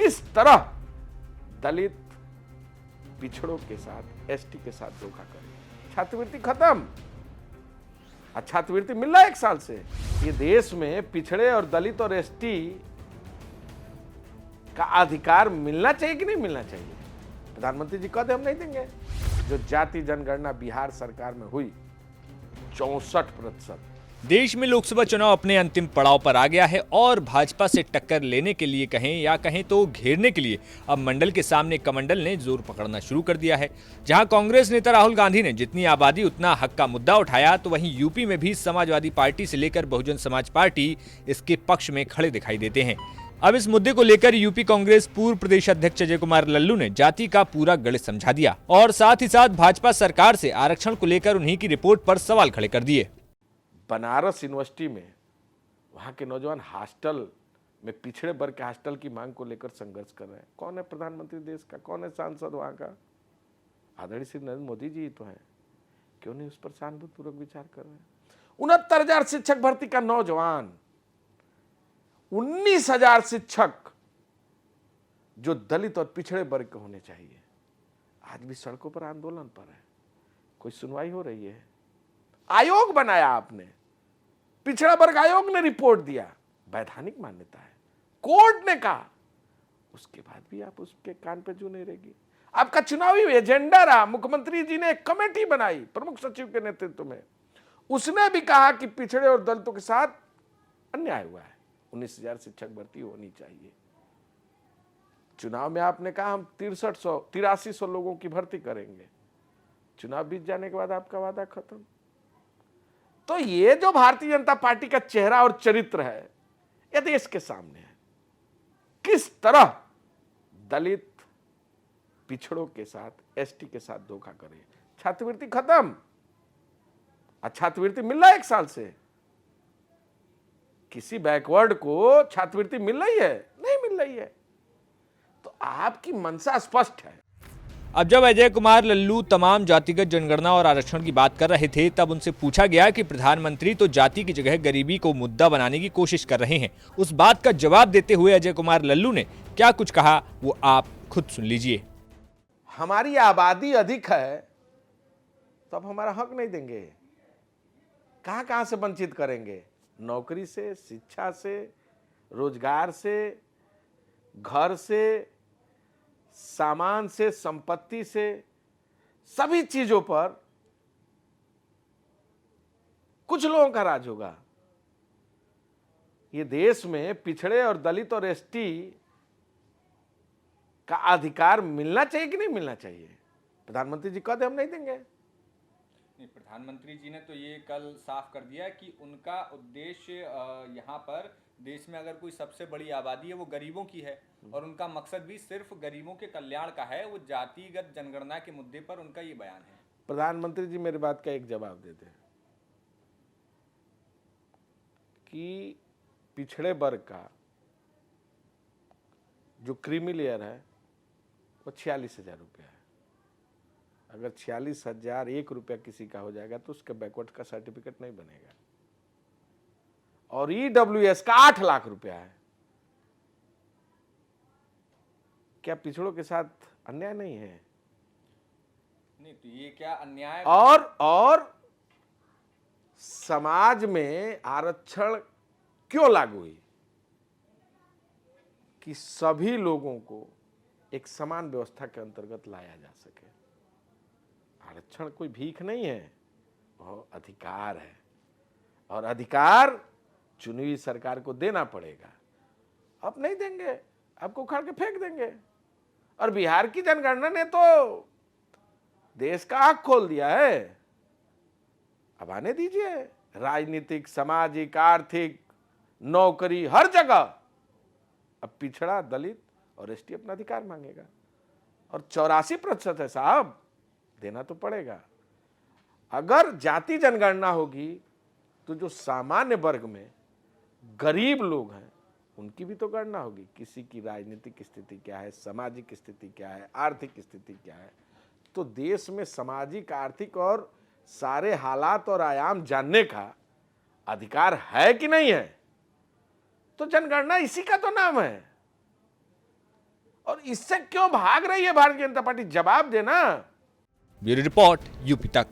किस तरह दलित पिछड़ों के साथ, एसटी के साथ धोखा करे। छात्रवृत्ति खत्म, छात्रवृत्ति मिल रहा है 1 साल से। ये देश में पिछड़े और दलित और एसटी का अधिकार मिलना चाहिए कि नहीं मिलना चाहिए? प्रधानमंत्री जी कहते हम नहीं देंगे। जो जाति जनगणना बिहार सरकार में हुई 64%। देश में लोकसभा चुनाव अपने अंतिम पड़ाव पर आ गया है और भाजपा से टक्कर लेने के लिए कहें या कहें तो घेरने के लिए अब मंडल के सामने कमंडल ने जोर पकड़ना शुरू कर दिया है। जहां कांग्रेस नेता राहुल गांधी ने जितनी आबादी उतना हक का मुद्दा उठाया, तो वहीं यूपी में भी समाजवादी पार्टी से लेकर बहुजन समाज पार्टी इसके पक्ष में खड़े दिखाई देते हैं। अब इस मुद्दे को लेकर यूपी कांग्रेस पूर्व प्रदेश अध्यक्ष अजय कुमार लल्लू ने जाति का पूरा गले समझा दिया और साथ ही साथ भाजपा सरकार से आरक्षण को लेकर उन्हीं की रिपोर्ट पर सवाल खड़े कर दिए। बनारस यूनिवर्सिटी में वहां के नौजवान हॉस्टल में, पिछड़े वर्ग के हॉस्टल की मांग को लेकर संघर्ष कर रहे हैं। कौन है प्रधानमंत्री देश का, कौन है सांसद वहां का? आदरणीय श्री नरेंद्र मोदी जी तो हैं। क्यों नहीं उस पर सहानुभूतिपूर्वक विचार कर रहे हैं? 69,000 शिक्षक भर्ती का नौजवान, 19,000 शिक्षक जो दलित और पिछड़े वर्ग के होने चाहिए, आज भी सड़कों पर आंदोलन पर है। कोई सुनवाई हो रही है? आयोग बनाया आपने, पिछड़ा वर्ग आयोग ने रिपोर्ट दिया, वैधानिक मान्यता है, कोर्ट ने कहा, उसके बाद भी आप उसके कान पे जू नहीं रहेगी। आपका चुनावी एजेंडा रहा, मुख्यमंत्री जी ने एक कमेटी बनाई प्रमुख सचिव के नेतृत्व में, उसने भी कहा कि पिछड़े और दलितों के साथ अन्याय हुआ है, 19,000 शिक्षक भर्ती होनी चाहिए। चुनाव में आपने कहा हम 8300 लोगों की भर्ती करेंगे, चुनाव बीत जाने के बाद आपका वादा खत्म। तो ये जो भारतीय जनता पार्टी का चेहरा और चरित्र है, यह देश के सामने है। किस तरह दलित पिछड़ों के साथ, एसटी के साथ धोखा करे। छात्रवृत्ति खत्म, छात्रवृत्ति मिल रहा है 1 साल से। किसी बैकवर्ड को छात्रवृत्ति मिल रही है? नहीं मिल रही है। तो आपकी मंशा स्पष्ट है। अब जब अजय कुमार लल्लू तमाम जातिगत जनगणना और आरक्षण की बात कर रहे थे, तब उनसे पूछा गया कि प्रधानमंत्री तो जाति की जगह गरीबी को मुद्दा बनाने की कोशिश कर रहे हैं। उस बात का जवाब देते हुए अजय कुमार लल्लू ने क्या कुछ कहा, वो आप खुद सुन लीजिए। हमारी आबादी अधिक है तो अब हमारा हक नहीं देंगे, कहां से वंचित करेंगे? नौकरी से, शिक्षा से, रोजगार से, घर से, सामान से, संपत्ति से, सभी चीजों पर कुछ लोगों का राज होगा। ये देश में पिछड़े और दलित और एसटी का अधिकार मिलना चाहिए कि नहीं मिलना चाहिए? प्रधानमंत्री जी कहते हम नहीं देंगे। नहीं, प्रधानमंत्री जी ने तो ये कल साफ कर दिया कि उनका उद्देश्य यहाँ पर देश में अगर कोई सबसे बड़ी आबादी है वो गरीबों की है और उनका मकसद भी सिर्फ गरीबों के कल्याण का है। वो जातिगत जनगणना के मुद्दे पर उनका ये बयान है। प्रधानमंत्री जी मेरी बात का एक जवाब दे दें कि पिछड़े वर्ग का जो क्रीमी लेयर है वो 46,000 रुपया है। अगर 46,001 रुपया किसी का हो जाएगा तो उसके बैकवर्ड का सर्टिफिकेट नहीं बनेगा। और ईडब्ल्यूएस का 8 लाख रुपया है। क्या पिछड़ों के साथ अन्याय नहीं है? नहीं, तो ये क्या अन्याय? और समाज में आरक्षण क्यों लागू हुई? कि सभी लोगों को एक समान व्यवस्था के अंतर्गत लाया जा सके। आरक्षण कोई भीख नहीं है, वह अधिकार है और अधिकार चुनी हुई सरकार को देना पड़ेगा। अब नहीं देंगे, आपको उखाड़ के फेंक देंगे। और बिहार की जनगणना ने तो देश का आंख खोल दिया है। अब आने दीजिए, राजनीतिक, सामाजिक, आर्थिक, नौकरी, हर जगह अब पिछड़ा, दलित और एसटी अपना अधिकार मांगेगा। और 84% है साहब, देना तो पड़ेगा। अगर जाति जनगणना होगी तो जो सामान्य वर्ग में गरीब लोग हैं उनकी भी तो गणना होगी। किसी की राजनीतिक स्थिति क्या है, सामाजिक स्थिति क्या है, आर्थिक स्थिति क्या है। तो देश में सामाजिक, आर्थिक और सारे हालात और आयाम जानने का अधिकार है कि नहीं है? तो जनगणना इसी का तो नाम है। और इससे क्यों भाग रही है भारतीय जनता पार्टी? जवाब देना। ब्यूरो रिपोर्ट, यूपी तक।